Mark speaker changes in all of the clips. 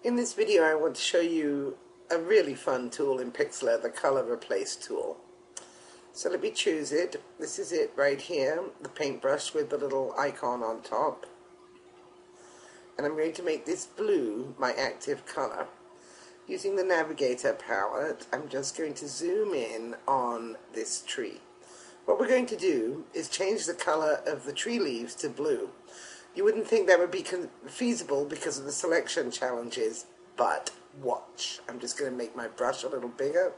Speaker 1: In this video I want to show you a really fun tool in Pixlr, the color replace tool. So let me choose it. This is it right here, the paintbrush with the little icon on top. And I'm going to make this blue my active color. Using the navigator palette, I'm just going to zoom in on this tree. What we're going to do is change the color of the tree leaves to blue. You wouldn't think that would be feasible because of the selection challenges, but watch. I'm just going to make my brush a little bigger.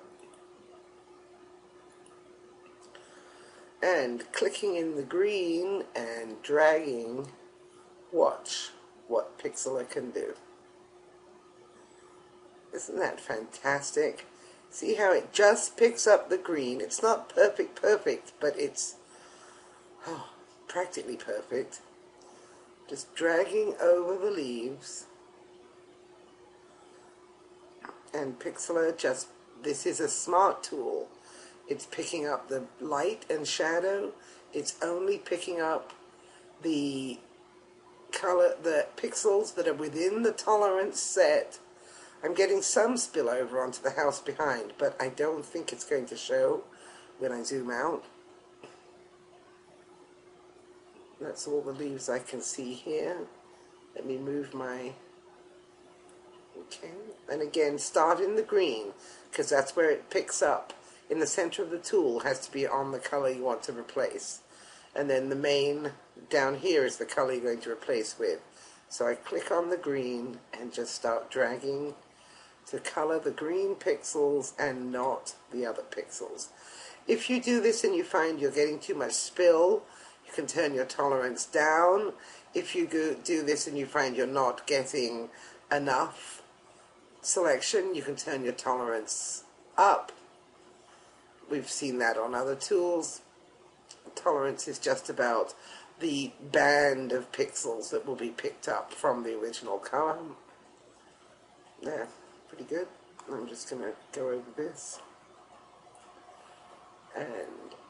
Speaker 1: And clicking in the green and dragging, watch what Pixlr can do. Isn't that fantastic? See how it just picks up the green. It's not perfect, but it's practically perfect. Just dragging over the leaves. And Pixlr this is a smart tool. It's picking up the light and shadow. It's only picking up the color, the pixels that are within the tolerance set. I'm getting some spillover onto the house behind, but I don't think it's going to show when I zoom out. That's all the leaves I can see here. Let me move my... Okay, and again, start in the green, because that's where it picks up. In the center of the tool has to be on the color you want to replace. And then the main down here is the color you're going to replace with. So I click on the green and just start dragging to color the green pixels and not the other pixels. If you do this and you find you're getting too much spill, you can turn your tolerance down. If you do this and you find you're not getting enough selection, you can turn your tolerance up. We've seen that on other tools. Tolerance is just about the band of pixels that will be picked up from the original color. There, pretty good. I'm just going to go over this. And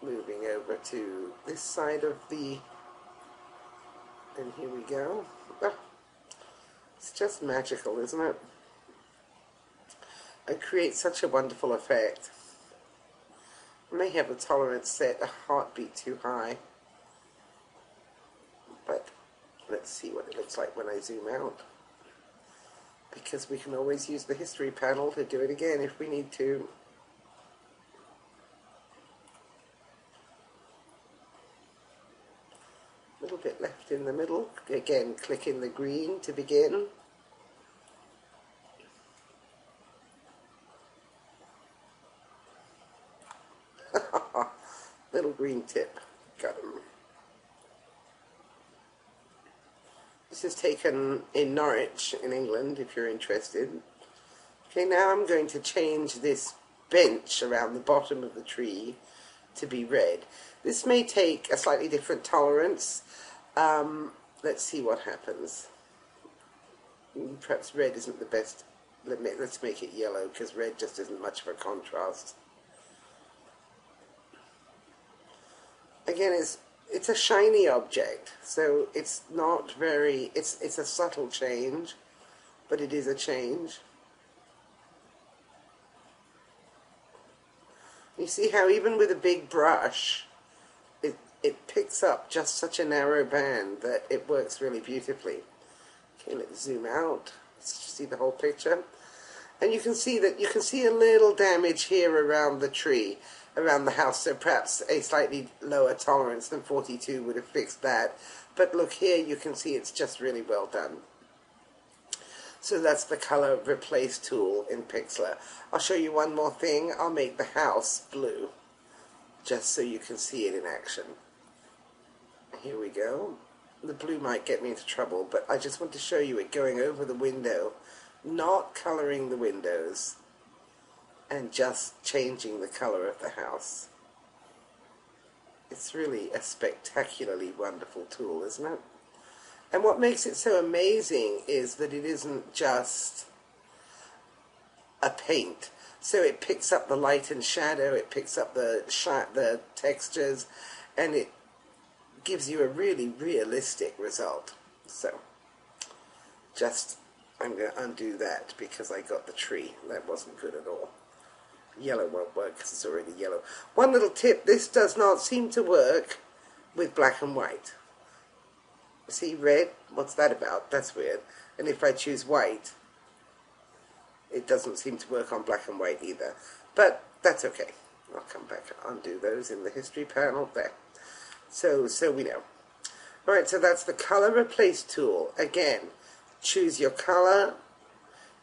Speaker 1: moving over to this side of the... And here we go. Ah, it's just magical, isn't it? It creates such a wonderful effect. I may have the tolerance set a heartbeat too high. But let's see what it looks like when I zoom out. Because we can always use the history panel to do it again if we need to. A little bit left in the middle. Again, click in the green to begin. Little green tip. Got him. This is taken in Norwich, in England, if you're interested. Okay, now I'm going to change this bench around the bottom of the tree to be red. This may take a slightly different tolerance. Let's see what happens. Perhaps red isn't the best. Let's make it yellow, because red just isn't much of a contrast. Again, it's a shiny object, so it's not very, it's a subtle change, but it is a change. You see how even with a big brush, it picks up just such a narrow band that it works really beautifully. Okay, let's zoom out, let's see the whole picture. And you can see that you can see a little damage here around the tree, around the house, so perhaps a slightly lower tolerance than 42 would have fixed that. But look here, you can see it's just really well done. So that's the color replace tool in Pixlr. I'll show you one more thing. I'll make the house blue, just so you can see it in action. Here we go. The blue might get me into trouble, but I just want to show you it going over the window, not coloring the windows, and just changing the color of the house. It's really a spectacularly wonderful tool, isn't it? And what makes it so amazing is that it isn't just a paint. So it picks up the light and shadow, it picks up the textures, and it gives you a really realistic result. So, just I'm going to undo that because I got the tree. That wasn't good at all. Yellow won't work because it's already yellow. One little tip, this does not seem to work with black and white. See, red? What's that about? That's weird. And if I choose white, it doesn't seem to work on black and white either. But that's okay. I'll come back and undo those in the history panel there. So we know. Alright, so that's the color replace tool. Again, choose your color,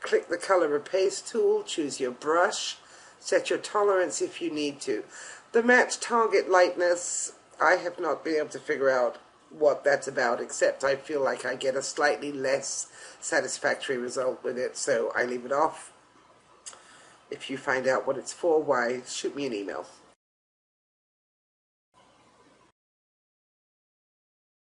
Speaker 1: click the color replace tool, choose your brush, set your tolerance if you need to. The match target lightness, I have not been able to figure out what that's about, except I feel like I get a slightly less satisfactory result with it, so I leave it off. If you find out what it's for, why, shoot me an email.